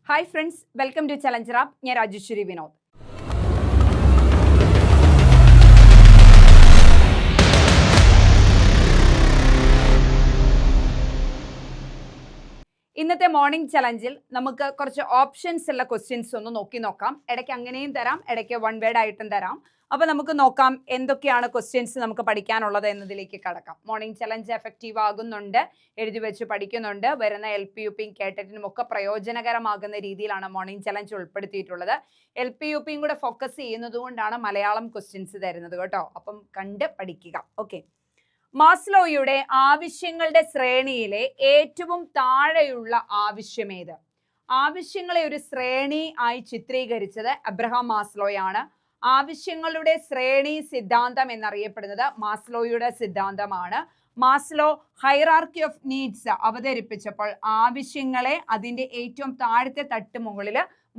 Hi friends, welcome to challenger app. ഞാൻ രാജേശ്വരി വിനോദ്. ഇന്നത്തെ morning ചലഞ്ചിൽ നമുക്ക് കുറച്ച് ഓപ്ഷൻസ് ഉള്ള ക്വസ്റ്റ്യൻസ് ഒന്ന് നോക്കാം. ഇടയ്ക്ക് അങ്ങനെയും തരാം, ഇടയ്ക്ക് വൺ വേർഡ് ആയിട്ടും തരാം. അപ്പോൾ നമുക്ക് നോക്കാം എന്തൊക്കെയാണ് ക്വസ്റ്റ്യൻസ് നമുക്ക് പഠിക്കാനുള്ളത് എന്നതിലേക്ക് കടക്കാം. മോർണിംഗ് ചലഞ്ച് എഫക്റ്റീവ് ആകുന്നുണ്ട്, എഴുതി വെച്ച് പഠിക്കുന്നുണ്ട്. വരുന്ന LP UP കേട്ടറ്റിനും ഒക്കെ പ്രയോജനകരമാകുന്ന രീതിയിലാണ് മോർണിംഗ് ചലഞ്ച് ഉൾപ്പെടുത്തിയിട്ടുള്ളത്. LP UP കൂടെ ഫോക്കസ് ചെയ്യുന്നത് കൊണ്ടാണ് മലയാളം ക്വസ്റ്റ്യൻസ് തരുന്നത് കേട്ടോ. അപ്പം കണ്ട് പഠിക്കുക. ഓക്കെ, മാസ്ലോയുടെ ആവശ്യങ്ങളുടെ ശ്രേണിയിലെ ഏറ്റവും താഴെയുള്ള ആവശ്യമേത്? ആവശ്യങ്ങളെ ഒരു ശ്രേണി ആയി ചിത്രീകരിച്ചത് അബ്രഹാം മാസ്ലോയാണ്. ആവശ്യങ്ങളുടെ ശ്രേണി സിദ്ധാന്തം എന്നറിയപ്പെടുന്നത് മാസ്ലോയുടെ സിദ്ധാന്തമാണ്. മാസ്ലോ ഹൈറാർക്കി ഓഫ് നീഡ്സ് അവതരിപ്പിച്ചപ്പോൾ ആവശ്യങ്ങളെ അതിൻ്റെ ഏറ്റവും താഴത്തെ തട്ട്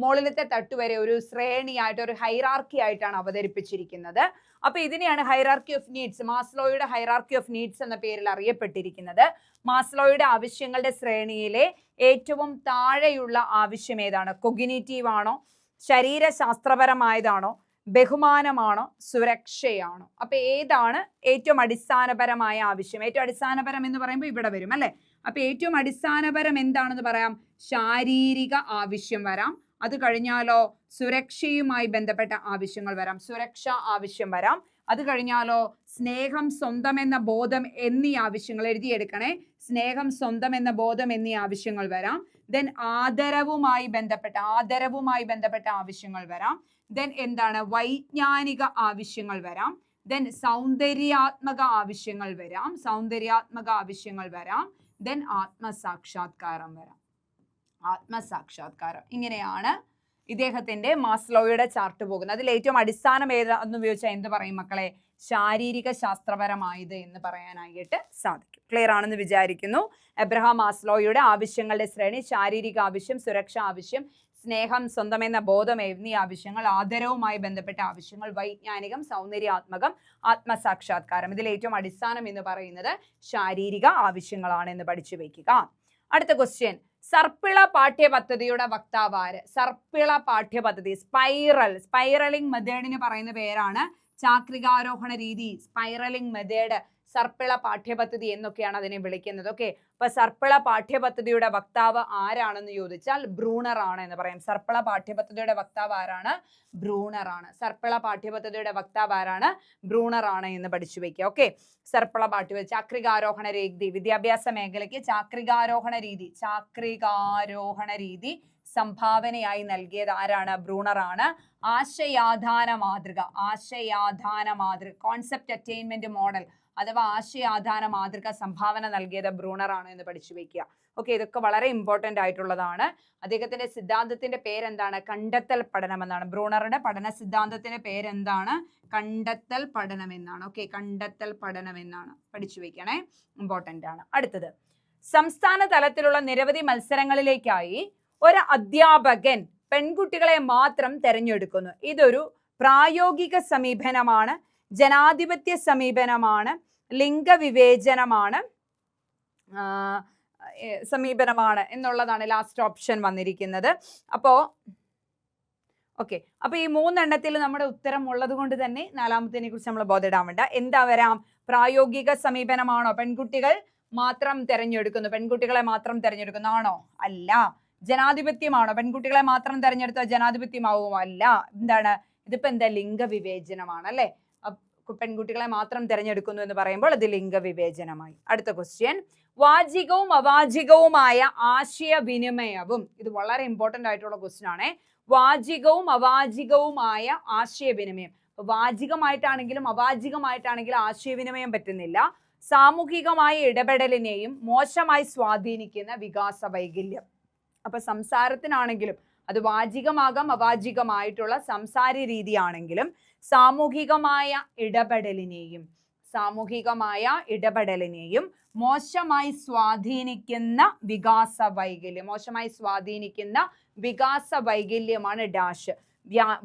മുകളിലത്തെ തട്ട് വരെ ഒരു ശ്രേണിയായിട്ട്, ഒരു ഹൈറാർക്കി ആയിട്ടാണ് അവതരിപ്പിച്ചിരിക്കുന്നത്. അപ്പൊ ഇതിനെയാണ് ഹൈറാർക്കി ഓഫ് നീഡ്സ്, മാസ്ലോയുടെ ഹൈറാർക്കി ഓഫ് നീഡ്സ് എന്ന പേരിൽ അറിയപ്പെട്ടിരിക്കുന്നത്. മാസ്ലോയുടെ ആവശ്യങ്ങളുടെ ശ്രേണിയിലെ ഏറ്റവും താഴെയുള്ള ആവശ്യം ഏതാണ്? കൊഗ്നിറ്റീവ് ആണോ, ശരീരശാസ്ത്രപരമായതാണോ, ബഹുമാനമാണോ, സുരക്ഷയാണോ? അപ്പൊ ഏതാണ് ഏറ്റവും അടിസ്ഥാനപരമായ ആവശ്യം? ഏറ്റവും അടിസ്ഥാനപരം എന്ന് പറയുമ്പോൾ ഇവിടെ വരും അല്ലെ. അപ്പൊ ഏറ്റവും അടിസ്ഥാനപരം എന്താണെന്ന് പറയാം? ശാരീരിക ആവശ്യം വരാം. അത് കഴിഞ്ഞാലോ സുരക്ഷയുമായി ബന്ധപ്പെട്ട ആവശ്യങ്ങൾ വരാം, സുരക്ഷ ആവശ്യം വരാം. അത് കഴിഞ്ഞാലോ സ്നേഹം, സ്വന്തം എന്ന ബോധം എന്നീ ആവശ്യങ്ങൾ എഴുതിയെടുക്കണേ. സ്നേഹം, സ്വന്തം എന്ന ബോധം എന്നീ ആവശ്യങ്ങൾ വരാം. ദെൻ ആദരവുമായി ബന്ധപ്പെട്ട ആവശ്യങ്ങൾ വരാം. ദെൻ എന്താണ്? വൈജ്ഞാനിക ആവശ്യങ്ങൾ വരാം. ദെൻ സൗന്ദര്യാത്മക ആവശ്യങ്ങൾ വരാം. ദെൻ ആത്മസാക്ഷാത്കാരം വരാം. ഇങ്ങനെയാണ് ഇദ്ദേഹത്തിന്റെ മാസ്ലോയുടെ ചാർട്ട് പോകുന്നത്. അതിൽ ഏറ്റവും അടിസ്ഥാനം ഏതാന്ന് ചോദിച്ചാൽ എന്ത് പറയും മക്കളെ? ശാരീരിക ശാസ്ത്രപരമായത് എന്ന് പറയാനായിട്ട് സാധിക്കും. ക്ലിയർ ആണെന്ന് വിചാരിക്കുന്നു. എബ്രഹാം മാസ്ലോയുടെ ആവശ്യങ്ങളുടെ ശ്രേണി: ശാരീരിക ആവശ്യം, സുരക്ഷ ആവശ്യം, സ്നേഹം, സ്വന്തം എന്ന ബോധം എന്നീ ആവശ്യങ്ങൾ, ആദരവുമായി ബന്ധപ്പെട്ട ആവശ്യങ്ങൾ, വൈജ്ഞാനികം, സൗന്ദര്യാത്മകം, ആത്മസാക്ഷാത്കാരം. ഇതിൽ ഏറ്റവും അടിസ്ഥാനം എന്ന് പറയുന്നത് ശാരീരിക ആവശ്യങ്ങളാണ് എന്ന് പഠിച്ചു വയ്ക്കുക. അടുത്ത ക്വസ്റ്റ്യൻ: സർപ്പിള പാഠ്യപദ്ധതിയുടെ വക്താവ് ആര്? സർപ്പിള പാഠ്യപദ്ധതി, സ്പൈറലിംഗ് മെത്തേഡിന് പറയുന്ന പേരാണ് ചാക്രികാരോഹണ രീതി. സ്പൈറലിംഗ് മെത്തേഡ്, സർപ്പിള പാഠ്യപദ്ധതി എന്നൊക്കെയാണ് അതിനെ വിളിക്കുന്നത്. ഓക്കെ, അപ്പൊ സർപ്പിള പാഠ്യപദ്ധതിയുടെ വക്താവ് ആരാണെന്ന് ചോദിച്ചാൽ ബ്രൂണർ ആണ് എന്ന് പറയാം. സർപ്പിള പാഠ്യപദ്ധതിയുടെ വക്താവ് ആരാണ്? ബ്രൂണർ ആണ്. സർപ്പിള പാഠ്യപദ്ധതിയുടെ വക്താവ് ആരാണ്? ബ്രൂണർ ആണ് എന്ന് പഠിച്ചു വെക്കുക. ഓക്കെ, സർപ്പിള പാഠ്യപദ്ധതി, ചാക്രികാരോഹണ രീതി, വിദ്യാഭ്യാസ മേഖലയ്ക്ക് ചാക്രികാരോഹണ രീതി സംഭാവനയായി നൽകിയത് ആരാണ്? ബ്രൂണർ ആണ്. ആശയാധാന മാതൃക, കോൺസെപ്റ്റ് അറ്റൈൻമെന്റ് മോഡൽ അഥവാ ആശയാധാന മാതൃക സംഭാവന നൽകിയത് ബ്രൂണർ ആണ് എന്ന് പഠിച്ചു വെക്കുക. ഓക്കെ, ഇതൊക്കെ വളരെ ഇമ്പോർട്ടന്റ് ആയിട്ടുള്ളതാണ്. അദ്ദേഹത്തിന്റെ സിദ്ധാന്തത്തിന്റെ പേരെന്താണ്? കണ്ടെത്തൽ പഠനം എന്നാണ്. ബ്രൂണറുടെ പഠന സിദ്ധാന്തത്തിന്റെ പേരെന്താണ്? കണ്ടെത്തൽ പഠനം എന്നാണ്. ഓക്കെ, കണ്ടെത്തൽ പഠനം എന്നാണ്. പഠിച്ചു വെക്കണേ, ഇമ്പോർട്ടന്റ് ആണ്. അടുത്തത്: സംസ്ഥാന തലത്തിലുള്ള നിരവധി മത്സരങ്ങളിലേക്കായി ഒരു അധ്യാപകൻ പെൺകുട്ടികളെ മാത്രം തെരഞ്ഞെടുക്കുന്നു. ഇതൊരു പ്രായോഗിക സമീപനമാണ്, ജനാധിപത്യ സമീപനമാണ്, ലിംഗവിവേചനമാണ്, എന്നുള്ളതാണ് ലാസ്റ്റ് ഓപ്ഷൻ വന്നിരിക്കുന്നത്. അപ്പോൾ ഓക്കെ, അപ്പൊ ഈ മൂന്നെണ്ണത്തിൽ നമ്മുടെ ഉത്തരം ഉള്ളത് കൊണ്ട് തന്നെ നാലാമത്തിനെ കുറിച്ച് നമ്മൾ ബോധമിടാൻ വേണ്ട. എന്താ വരാം? പ്രായോഗിക സമീപനമാണോ? പെൺകുട്ടികളെ മാത്രം തെരഞ്ഞെടുക്കുന്നു ആണോ? അല്ല. ജനാധിപത്യമാണോ? പെൺകുട്ടികളെ മാത്രം തെരഞ്ഞെടുത്ത ജനാധിപത്യമാവുമോ? അല്ല. എന്താണ് ഇതിപ്പോ? എന്താ? ലിംഗവിവേചനമാണ് അല്ലെ. പെൺകുട്ടികളെ മാത്രം തിരഞ്ഞെടുക്കുന്നു എന്ന് പറയുമ്പോൾ അത് ലിംഗവിവേചനമായി. അടുത്ത ക്വസ്റ്റ്യൻ: വാചികവും അവാചികവുമായ ആശയവിനിമയവും. ഇത് വളരെ ഇമ്പോർട്ടന്റ് ആയിട്ടുള്ള ക്വസ്റ്റ്യൻ ആണ്. വാചികവും അവാചികവുമായ ആശയവിനിമയം. വാചികമായിട്ടാണെങ്കിലും അവാചികമായിട്ടാണെങ്കിലും ആശയവിനിമയം പറ്റുന്നില്ല. സാമൂഹികമായ ഇടപെടലിനെയും മോശമായി സ്വാധീനിക്കുന്ന വികാസ വൈകല്യം. അപ്പൊ സംസാരത്തിനാണെങ്കിലും അത് വാചികമാകാം, അവാചികമായിട്ടുള്ള സംസാര രീതിയാണെങ്കിലും സാമൂഹികമായ ഇടപെടലിനെയും മോശമായി സ്വാധീനിക്കുന്ന വികാസ വൈകല്യമാണ് ഡാഷ്.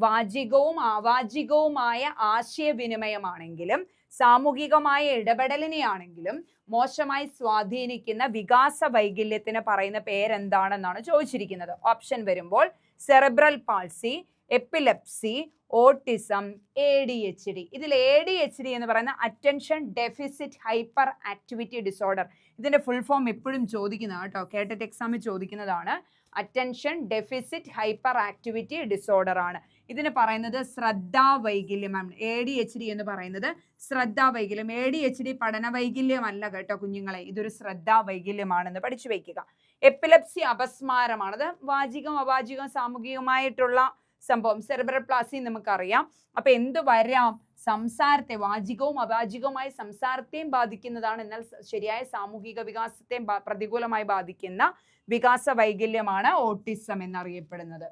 വാചികവും അവാചികവുമായ ആശയവിനിമയമാണെങ്കിലും സാമൂഹികമായ ഇടപെടലിനെയാണെങ്കിലും മോശമായി സ്വാധീനിക്കുന്ന വികാസ വൈകല്യത്തിന് പറയുന്ന പേരെന്താണെന്നാണ് ചോദിച്ചിരിക്കുന്നത്. ഓപ്ഷൻ വരുമ്പോൾ cerebral palsy, epilepsy, autism, ADHD. ഇതിൽ ADHD എന്ന് പറയുന്ന attention deficit hyper activity disorder. ഇതിന്റെ ഫുൾ ഫോം എപ്പോഴും ചോദിക്കുന്നതാണ് കേട്ടോ, കേട്ടറ്റ് എക്സാമിൽ ചോദിക്കുന്നതാണ്. Attention deficit hyper activity disorder ആണ്. ഇതിന് പറയുന്നത് ശ്രദ്ധാ വൈകല്യമാണ്. ADHD എന്ന് പറയുന്നത് ശ്രദ്ധാ വൈകല്യം. ADHD പഠന വൈകല്യമല്ല കേട്ടോ കുഞ്ഞുങ്ങളെ, ഇതൊരു ശ്രദ്ധാ വൈകല്യമാണെന്ന് പഠിച്ചു വയ്ക്കുക. എപ്പിലെപ്സി അപസ്മാരമാണ്. അത് വാചികം അവാചികം സാമൂഹികമായിട്ടുള്ള സംഭവം. സെറിബ്രൽ പാൾസി നമുക്കറിയാം. അപ്പൊ എന്ത് വരാം? സംസാരത്തെ, വാചികവും അവാചികവുമായ സംസാരത്തെയും ബാധിക്കുന്നതാണ്, എന്നാൽ ശരിയായ സാമൂഹിക വികാസത്തെയും പ്രതികൂലമായി ബാധിക്കുന്ന വികാസ വൈകല്യമാണ് ഓട്ടിസം എന്നറിയപ്പെടുന്നത്.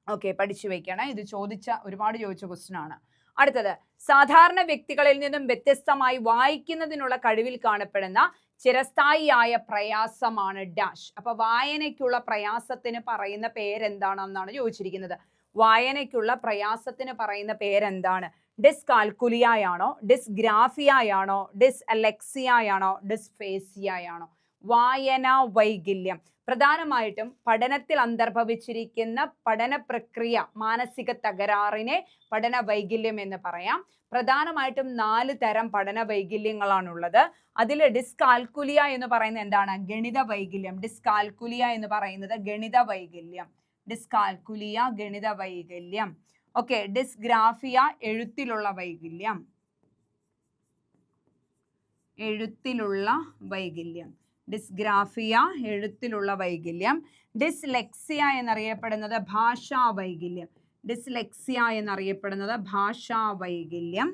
ഓക്കെ, പഠിച്ചു വെക്കണം. ഇത് ഒരുപാട് ചോദിച്ച ക്വസ്റ്റ്യൻ ആണ്. അടുത്തത്, സാധാരണ വ്യക്തികളിൽ നിന്നും വ്യത്യസ്തമായി വായിക്കുന്നതിനുള്ള കഴിവിൽ കാണപ്പെടുന്ന ചിരസ്ഥായിയായ പ്രയാസമാണ് ഡാഷ്. അപ്പൊ വായനയ്ക്കുള്ള പ്രയാസത്തിന് പറയുന്ന പേരെന്താണെന്നാണ് ചോദിച്ചിരിക്കുന്നത്. വായനയ്ക്കുള്ള പ്രയാസത്തിന് പറയുന്ന പേരെന്താണ്? ഡിസ്കാൽക്കുലിയായാണോ, ഡിസ്ഗ്രാഫിയായാണോ, ഡിസ്അലെക്സിയായാണോ, ഡിസ്ഫേസിയായാണോ? വായനാ വൈകല്യം പ്രധാനമായിട്ടും പഠനത്തിൽ അന്തർഭവിച്ചിരിക്കുന്ന പഠന പ്രക്രിയ, മാനസിക തകരാറിനെ പഠന വൈകല്യം എന്ന് പറയാം. പ്രധാനമായിട്ടും 4 തരം പഠന വൈകല്യങ്ങളാണുള്ളത്. അതിൽ ഡിസ്കാൽക്കുലിയ എന്ന് പറയുന്നത് എന്താണ്? ഗണിത വൈകല്യം. ഡിസ്കാൽക്കുലിയ എന്ന് പറയുന്നത് ഗണിത വൈകല്യം. ഡിസ്കാൽക്കുലിയ ഗണിത വൈകല്യം. ഓക്കെ, ഡിസ്ഗ്രാഫിയ എഴുത്തിലുള്ള വൈകല്യം. എഴുത്തിലുള്ള വൈകല്യം. ഡിസ്ഗ്രാഫിയ എഴുത്തിലുള്ള വൈകല്യം. ഡിസ്ലെക്സിയ എന്നറിയപ്പെടുന്നത് ഭാഷാ വൈകല്യം. ഡിസ്ലെക്സിയ എന്നറിയപ്പെടുന്നത് ഭാഷാ വൈകല്യം.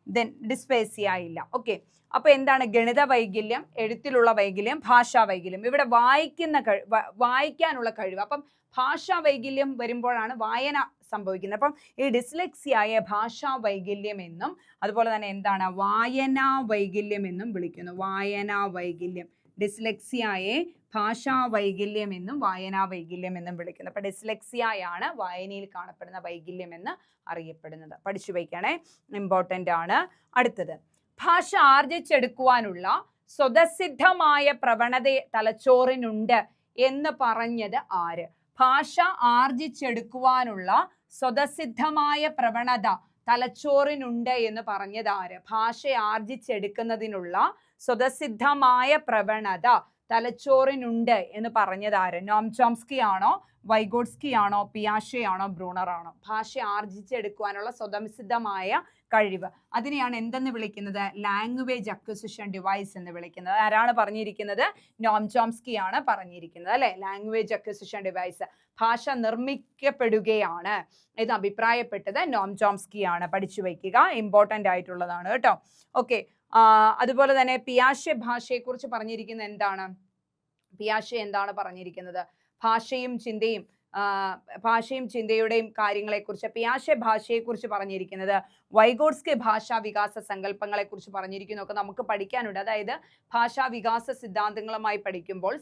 ദെൻ ഡിസ്പേസിയ ഇല്ല. ഓക്കെ, അപ്പൊ എന്താണ്? ഗണിത വൈകല്യം, എഴുത്തിലുള്ള വൈകല്യം, ഭാഷാ വൈകല്യം. ഇവിടെ വായിക്കാനുള്ള കഴിവ്. അപ്പം ഭാഷാ വൈകല്യം വരുമ്പോഴാണ് വായന സംഭവിക്കുന്നത്. അപ്പം ഈ ഡിസ്ലെക്സിയായ ഭാഷാ വൈകല്യം എന്നും അതുപോലെ തന്നെ എന്താണ്? വായനാ വൈകല്യം എന്നും വിളിക്കുന്നു. വായനാ വൈകല്യം. ഡിസ്ലെക്സിയയെ ഭാഷാ വൈകല്യം എന്നും വായനാ വൈകല്യം എന്നും വിളിക്കുന്നത്. അപ്പൊ ഡിസ്ലെക്സിയയാണ് വായനയിൽ കാണപ്പെടുന്ന വൈകല്യം എന്ന് അറിയപ്പെടുന്നത്. പഠിച്ചു വയ്ക്കണേ, ഇമ്പോർട്ടൻ്റ് ആണ്. അടുത്തത്, ഭാഷ ആർജിച്ചെടുക്കുവാനുള്ള സ്വതസിദ്ധമായ പ്രവണത തലച്ചോറിനുണ്ട് എന്ന് പറഞ്ഞത് ആര്? ഭാഷ ആർജിച്ചെടുക്കുവാനുള്ള സ്വതസിദ്ധമായ പ്രവണത തലച്ചോറിനുണ്ട് എന്ന് പറഞ്ഞത് ആര്? ഭാഷ ആർജിച്ചെടുക്കുന്നതിനുള്ള സ്വതസിദ്ധമായ പ്രവണത തലച്ചോറിനുണ്ട് എന്ന് പറഞ്ഞത് ആര്? നോം ചോംസ്കി ആണോ, വൈഗോട്സ്കി ആണോ, പിയാഷെ ആണോ, ബ്രൂണർ ആണോ? ഭാഷ ആർജിച്ചെടുക്കുവാനുള്ള സ്വതസിദ്ധമായ കഴിവ്, അതിനെയാണ് എന്തെന്ന് വിളിക്കുന്നത്? ലാംഗ്വേജ് അക്വിസിഷൻ ഡിവൈസ് എന്ന് വിളിക്കുന്നത്. ആരാണ് പറഞ്ഞിരിക്കുന്നത്? നോം ചോംസ്കി ആണ് പറഞ്ഞിരിക്കുന്നത്, അല്ലെ? ലാംഗ്വേജ് അക്വിസിഷൻ ഡിവൈസ്, ഭാഷ നിർമ്മിക്കപ്പെടുകയാണ് എന്ന് അഭിപ്രായപ്പെട്ടത് നോം ചോംസ്കി ആണ്. പഠിച്ചു വയ്ക്കുക, ഇമ്പോർട്ടൻ്റ് ആയിട്ടുള്ളതാണ് കേട്ടോ. ഓക്കെ, അതുപോലെ തന്നെ പിയാഷെ ഭാഷയെക്കുറിച്ച് പറഞ്ഞിരിക്കുന്നത് എന്താണ്? പിയാഷെ എന്താണ് പറഞ്ഞിരിക്കുന്നത്? ഭാഷയും ചിന്തയുടെയും കാര്യങ്ങളെക്കുറിച്ച് പിയാഷെ ഭാഷയെക്കുറിച്ച് പറഞ്ഞിരിക്കുന്നത്. വൈഗോട്സ്കി ഭാഷാ വികാസ സങ്കല്പങ്ങളെക്കുറിച്ച് പറഞ്ഞിരിക്കുന്നു ഒക്കെ നമുക്ക് പഠിക്കാനുണ്ട്. അതായത് ഭാഷാ വികാസ സിദ്ധാന്തങ്ങളുമായി പഠിക്കുമ്പോൾ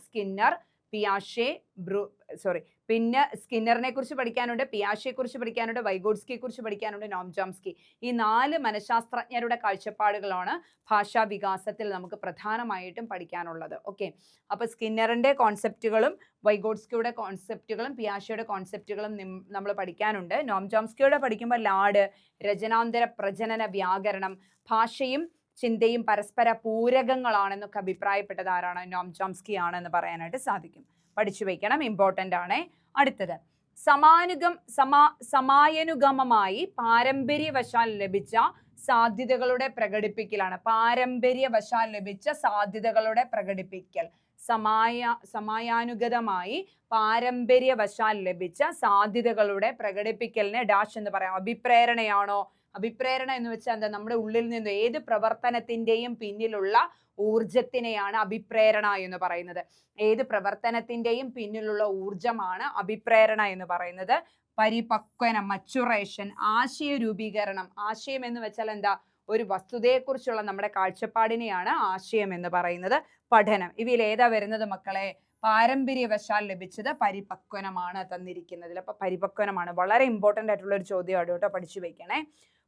പിന്നെ സ്കിന്നറിനെ കുറിച്ച് പഠിക്കാനുണ്ട്, പിയാഷെ കുറിച്ച് പഠിക്കാനുണ്ട്, വൈഗോട്സ്കിയെ കുറിച്ച് പഠിക്കാനുണ്ട്, നോം ചോംസ്കി. ഈ 4 മനഃശാസ്ത്രജ്ഞരുടെ കാഴ്ചപ്പാടുകളാണ് ഭാഷാ വികാസത്തിൽ നമുക്ക് പ്രധാനമായിട്ടും പഠിക്കാനുള്ളത്. ഓക്കെ, അപ്പൊ സ്കിന്നറിന്റെ കോൺസെപ്റ്റുകളും വൈഗോട്സ്കിയുടെ കോൺസെപ്റ്റുകളും പിയാഷയുടെ കോൺസെപ്റ്റുകളും നമ്മൾ പഠിക്കാനുണ്ട്. നോം ചോംസ്കിയുടെ പഠിക്കുമ്പോൾ ലാഡ്, രചനാന്തര പ്രജനന വ്യാകരണം, ഭാഷയും ചിന്തയും പരസ്പര പൂരകങ്ങളാണെന്നൊക്കെ അഭിപ്രായപ്പെട്ടത് ആരാണ്? നോം ചോംസ്കി ആണെന്ന് പറയാനായിട്ട് സാധിക്കും. പഠിച്ചു വയ്ക്കണം, ഇമ്പോർട്ടൻ്റ് ആണ്. അടുത്തത്, സമായനുഗമമായി പാരമ്പര്യവശാൽ ലഭിച്ച സാധ്യതകളുടെ പ്രകടിപ്പിക്കലാണ്. പാരമ്പര്യവശാൽ ലഭിച്ച സാധ്യതകളുടെ പ്രകടിപ്പിക്കൽ. സമായാനുഗതമായി പാരമ്പര്യവശാൽ ലഭിച്ച സാധ്യതകളുടെ പ്രകടിപ്പിക്കലിനെ ഡാഷ് എന്ന് പറയാം. അഭിപ്രേരണയാണോ? അഭിപ്രേരണ എന്ന് വെച്ചാൽ എന്താ? നമ്മുടെ ഉള്ളിൽ നിന്ന് ഏത് പ്രവർത്തനത്തിന്റെയും പിന്നിലുള്ള ഊർജത്തിനെയാണ് അഭിപ്രേരണ എന്ന് പറയുന്നത്. ഏത് പ്രവർത്തനത്തിന്റെയും പിന്നിലുള്ള ഊർജമാണ് അഭിപ്രേരണ എന്ന് പറയുന്നത്. പരിപക്വനം, മച്ചുറേഷൻ, ആശയ രൂപീകരണം. ആശയം എന്ന് വെച്ചാൽ എന്താ? ഒരു വസ്തുതയെക്കുറിച്ചുള്ള നമ്മുടെ കാഴ്ചപ്പാടിനെയാണ് ആശയം എന്ന് പറയുന്നത്. പഠനം, ഇവയിൽ ഏതാ വരുന്നത് മക്കളെ? പാരമ്പര്യവശാൽ ലഭിച്ചത് പരിപക്വനമാണ് തന്നിരിക്കുന്നതിൽ. അപ്പൊ പരിപക്വനമാണ് വളരെ ഇമ്പോർട്ടൻ്റ് ആയിട്ടുള്ള ഒരു ചോദ്യമാണ് കേട്ടോ, പഠിച്ചു വെക്കണേ.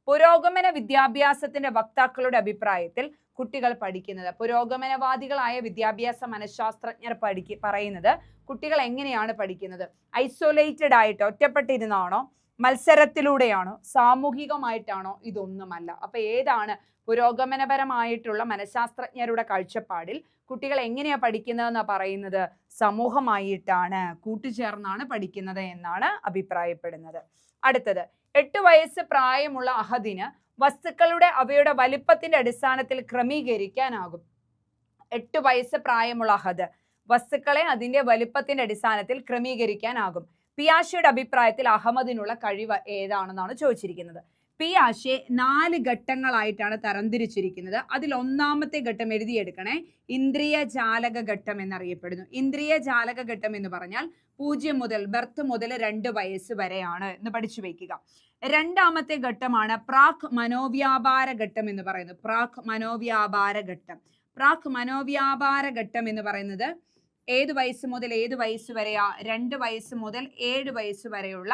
പുരോഗമന വിദ്യാഭ്യാസത്തിന്റെ വക്താക്കളുടെ അഭിപ്രായത്തിൽ കുട്ടികൾ പഠിക്കുന്നത്, പുരോഗമനവാദികളായ വിദ്യാഭ്യാസ മനഃശാസ്ത്രജ്ഞർ പറയുന്നത് കുട്ടികൾ എങ്ങനെയാണ് പഠിക്കുന്നത്? ഐസൊലേറ്റഡ് ആയിട്ട് ഒറ്റപ്പെട്ടിരുന്നാണോ, മത്സരത്തിലൂടെയാണോ, സാമൂഹികമായിട്ടാണോ? ഇതൊന്നുമല്ല. അപ്പൊ ഏതാണ് പുരോഗമനപരമായിട്ടുള്ള മനഃശാസ്ത്രജ്ഞരുടെ കാഴ്ചപ്പാടിൽ കുട്ടികൾ എങ്ങനെയാ പഠിക്കുന്നതെന്നാ പറയുന്നത്? സമൂഹമായിട്ടാണ്, കൂട്ടുചേർന്നാണ് പഠിക്കുന്നത് എന്നാണ് അഭിപ്രായപ്പെടുന്നത്. അടുത്തത്, 8 വയസ്സ് പ്രായമുള്ള അഹദിന് വസ്തുക്കളുടെ അവയുടെ വലിപ്പത്തിന്റെ അടിസ്ഥാനത്തിൽ ക്രമീകരിക്കാനാകും. 8 വയസ്സ് പ്രായമുള്ള അഹദ് വസ്തുക്കളെ അതിന്റെ വലിപ്പത്തിന്റെ അടിസ്ഥാനത്തിൽ ക്രമീകരിക്കാനാകും. പിയാഷെയുടെ അഭിപ്രായത്തിൽ അഹമ്മദിനുള്ള കഴിവ് ഏതാണെന്നാണ് ചോദിച്ചിരിക്കുന്നത്. പിയാഷെ 4 ഘട്ടങ്ങളായിട്ടാണ് തരംതിരിച്ചിരിക്കുന്നത്. അതിൽ ഒന്നാമത്തെ ഘട്ടം എഴുതിയെടുക്കണേ, ഇന്ദ്രിയ ജാലക ഘട്ടം എന്നറിയപ്പെടുന്നു. ഇന്ദ്രിയ ജാലക ഘട്ടം എന്ന് പറഞ്ഞാൽ 0 മുതൽ ബർത്ത് മുതൽ 2 വയസ്സ് വരെയാണ് എന്ന് പഠിച്ചു വയ്ക്കുക. രണ്ടാമത്തെ ഘട്ടമാണ് പ്രാക് മനോവ്യാപാര ഘട്ടം എന്ന് പറയുന്നത്. പ്രാക് മനോവ്യാപാര ഘട്ടം. പ്രാക് മനോവ്യാപാര ഘട്ടം എന്ന് പറയുന്നത് ഏത് വയസ്സ് മുതൽ ഏത് വയസ്സ് വരെയാ? 2 വയസ്സ് മുതൽ 7 വയസ്സ് വരെയുള്ള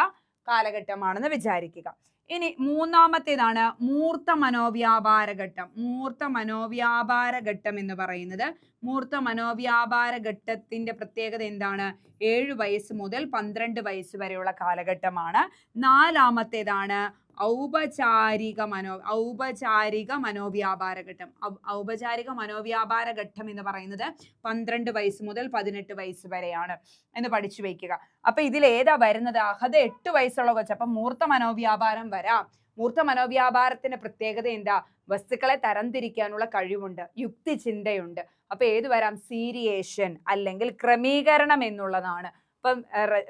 കാലഘട്ടമാണെന്ന് വിചാരിക്കുക. ഇനി മൂന്നാമത്തേതാണ് മൂർത്ത മനോവ്യാപാര ഘട്ടം. മൂർത്ത മനോവ്യാപാര ഘട്ടം എന്ന് പറയുന്നത്, മൂർത്ത മനോവ്യാപാര ഘട്ടത്തിന്റെ പ്രത്യേകത എന്താണ്? 7 വയസ്സ് മുതൽ 12 വയസ്സ് വരെയുള്ള കാലഘട്ടമാണ്. നാലാമത്തേതാണ് ഔപചാരിക മനോവ്യാപാര ഘട്ടം. ഔപചാരിക മനോവ്യാപാര ഘട്ടം എന്ന് പറയുന്നത് 12 വയസ്സ് മുതൽ 18 വയസ്സ് വരെയാണ് എന്ന് പഠിച്ചു വയ്ക്കുക. അപ്പൊ ഇതിൽ ഏതാ വരുന്നത്? അഹദ് 8 വയസ്സുള്ള കൊച്ചു. അപ്പൊ മൂർത്ത മനോവ്യാപാരം വരാം. മൂർത്ത മനോവ്യാപാരത്തിന്റെ പ്രത്യേകത എന്താ? വസ്തുക്കളെ തരംതിരിക്കാനുള്ള കഴിവുണ്ട്, യുക്തിചിന്തയുണ്ട്. അപ്പൊ ഏത് വരാം? സീരിയേഷൻ അല്ലെങ്കിൽ ക്രമീകരണം എന്നുള്ളതാണ്. ഇപ്പം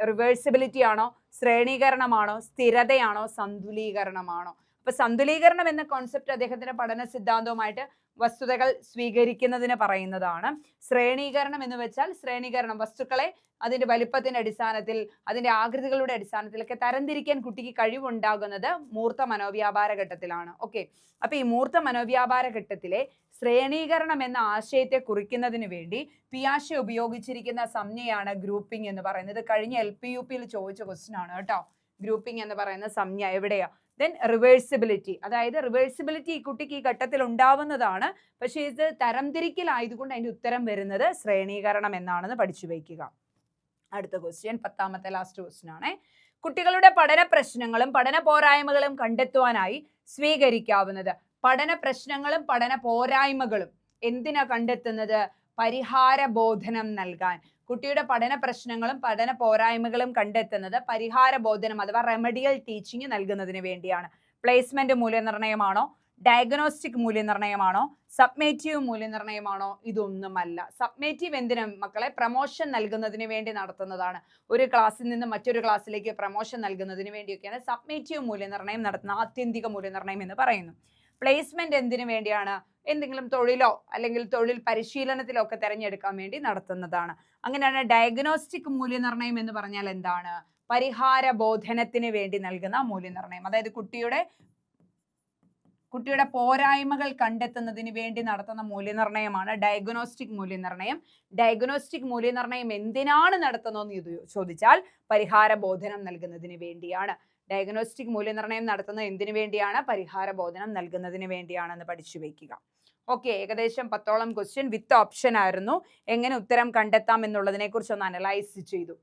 റിവേഴ്സിബിലിറ്റി ആണോ, ശ്രേണീകരണമാണോ, സ്ഥിരതയാണോ, സന്തുലീകരണമാണോ? അപ്പൊ സന്തുലീകരണം എന്ന കോൺസെപ്റ്റ് അദ്ദേഹത്തിന്റെ പഠന സിദ്ധാന്തവുമായിട്ട് വസ്തുതകൾ സ്വീകരിക്കുന്നതിന് പറയുന്നതാണ്. ശ്രേണീകരണം എന്ന് വെച്ചാൽ ശ്രേണീകരണം, വസ്തുക്കളെ അതിന്റെ വലിപ്പത്തിന്റെ അടിസ്ഥാനത്തിൽ അതിന്റെ ആകൃതികളുടെ അടിസ്ഥാനത്തിലൊക്കെ തരംതിരിക്കാൻ കുട്ടിക്ക് കഴിവുണ്ടാകുന്നത് മൂർത്ത മനോവ്യാപാര ഘട്ടത്തിലാണ്. ഓക്കെ, അപ്പൊ ഈ മൂർത്ത മനോവ്യാപാര ഘട്ടത്തിലെ ശ്രേണീകരണം എന്ന ആശയത്തെ കുറിക്കുന്നതിന് വേണ്ടി പിയാഷെ ഉപയോഗിച്ചിരിക്കുന്ന സംജ്ഞയാണ് ഗ്രൂപ്പിംഗ് എന്ന് പറയുന്നത്. കഴിഞ്ഞ LP-UP ചോദിച്ച ക്വസ്റ്റ്യൻ ആണ് കേട്ടോ. ഗ്രൂപ്പിംഗ് എന്ന് പറയുന്ന സംജ്ഞ എവിടെയാ? ദെൻ റിവേഴ്സിബിലിറ്റി, അതായത് റിവേഴ്സിബിലിറ്റി ഈ കുട്ടിക്ക് ഈ ഘട്ടത്തിൽ ഉണ്ടാവുന്നതാണ്. പക്ഷേ ഇത് തരംതിരിക്കലായതുകൊണ്ട് അതിന്റെ ഉത്തരം വരുന്നത് ശ്രേണീകരണം എന്നാണെന്ന് പഠിച്ചു വയ്ക്കുക. അടുത്ത ക്വസ്റ്റ്യൻ, 10ാമത്തെ ലാസ്റ്റ് ക്വസ്റ്റ്യൻ ആണ്. കുട്ടികളുടെ പഠന പ്രശ്നങ്ങളും പഠന പോരായ്മകളും കണ്ടെത്തുവാനായി സ്വീകരിക്കാവുന്നത്. പഠന പ്രശ്നങ്ങളും പഠന പോരായ്മകളും എന്തിനാ കണ്ടെത്തുന്നത്? പരിഹാര ബോധനം നൽകാൻ. കുട്ടിയുടെ പഠന പ്രശ്നങ്ങളും പഠന പോരായ്മകളും കണ്ടെത്തുന്നത് പരിഹാര ബോധനം അഥവാ റെമഡിയൽ ടീച്ചിങ് നൽകുന്നതിന് വേണ്ടിയാണ്. പ്ലേസ്മെന്റ് മൂല്യനിർണ്ണയമാണോ, ഡയഗ്നോസ്റ്റിക് മൂല്യനിർണ്ണയമാണോ, സബ്മേറ്റീവ് മൂല്യനിർണ്ണയമാണോ? ഇതൊന്നുമല്ല. സബ്മേറ്റീവ് എന്തിനും മക്കളെ? പ്രമോഷൻ നൽകുന്നതിന് വേണ്ടി നടത്തുന്നതാണ്. ഒരു ക്ലാസ്സിൽ നിന്ന് മറ്റൊരു ക്ലാസ്സിലേക്ക് പ്രമോഷൻ നൽകുന്നതിന് വേണ്ടിയൊക്കെയാണ് സബ്മേറ്റീവ് മൂല്യനിർണ്ണയം നടത്തുന്ന ആത്യന്തിക മൂല്യനിർണ്ണയം എന്ന് പറയുന്നു. പ്ലേസ്മെന്റ് എന്തിനു വേണ്ടിയാണ്? എന്തെങ്കിലും തൊഴിലോ അല്ലെങ്കിൽ തൊഴിൽ പരിശീലനത്തിലോ ഒക്കെ തിരഞ്ഞെടുക്കാൻ വേണ്ടി നടത്തുന്നതാണ്. അങ്ങനെയാണ് ഡയഗ്നോസ്റ്റിക് മൂല്യനിർണ്ണയം എന്ന് പറഞ്ഞാൽ എന്താണ്? പരിഹാര ബോധനത്തിന് വേണ്ടി നൽകുന്ന മൂല്യനിർണ്ണയം. അതായത് കുട്ടിയുടെ പോരായ്മകൾ കണ്ടെത്തുന്നതിന് വേണ്ടി നടത്തുന്ന മൂല്യനിർണ്ണയമാണ് ഡയഗ്നോസ്റ്റിക് മൂല്യനിർണ്ണയം. ഡയഗ്നോസ്റ്റിക് മൂല്യനിർണ്ണയം എന്തിനാണ് നടത്തുന്നതെന്ന് ചോദിച്ചാൽ പരിഹാര ബോധനം നൽകുന്നതിന് വേണ്ടിയാണ്. ഡയഗ്നോസ്റ്റിക് മൂല്യനിർണ്ണയം നടത്തുന്നത് എന്തിനു വേണ്ടിയാണ്? പരിഹാര ബോധനം നൽകുന്നതിന് വേണ്ടിയാണെന്ന് പഠിച്ചു വയ്ക്കുക. ഓക്കെ, ഏകദേശം 10ഓളം ക്വസ്റ്റ്യൻ വിത്ത് ഓപ്ഷൻ ആയിരുന്നു. എങ്ങനെ ഉത്തരം കണ്ടെത്താം എന്നുള്ളതിനെ കുറിച്ച് ഒന്ന് അനലൈസ് ചെയ്തു.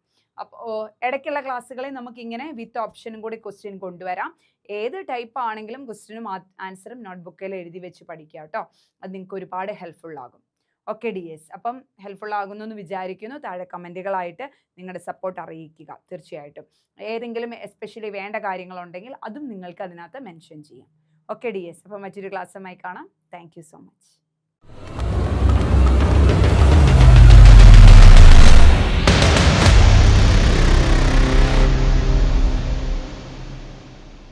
അപ്പോൾ ഇടയ്ക്കുള്ള ക്ലാസ്സുകളിൽ നമുക്ക് ഇങ്ങനെ വിത്ത് ഓപ്ഷനും കൂടി ക്വസ്റ്റ്യൻ കൊണ്ടുവരാം. ഏത് ടൈപ്പ് ആണെങ്കിലും ക്വസ്റ്റ്യനും ആൻസറും നോട്ട്ബുക്കിൽ എഴുതി വെച്ച് പഠിക്കുക കേട്ടോ. അത് നിങ്ങൾക്ക് ഒരുപാട് ഹെൽപ്ഫുൾ ആകും. ഓക്കെ DS, അപ്പം ഹെൽപ്ഫുൾ ആകുന്നു എന്ന് വിചാരിക്കുന്നു. താഴെ കമൻറ്റുകളായിട്ട് നിങ്ങളുടെ സപ്പോർട്ട് അറിയിക്കുക തീർച്ചയായിട്ടും. ഏതെങ്കിലും എസ്പെഷ്യലി വേണ്ട കാര്യങ്ങളുണ്ടെങ്കിൽ അതും നിങ്ങൾക്ക് അതിനകത്ത് മെൻഷൻ ചെയ്യാം. ഓക്കെ DS, അപ്പം മറ്റൊരു ക്ലാസ്സുമായി കാണാം. Thank you so much.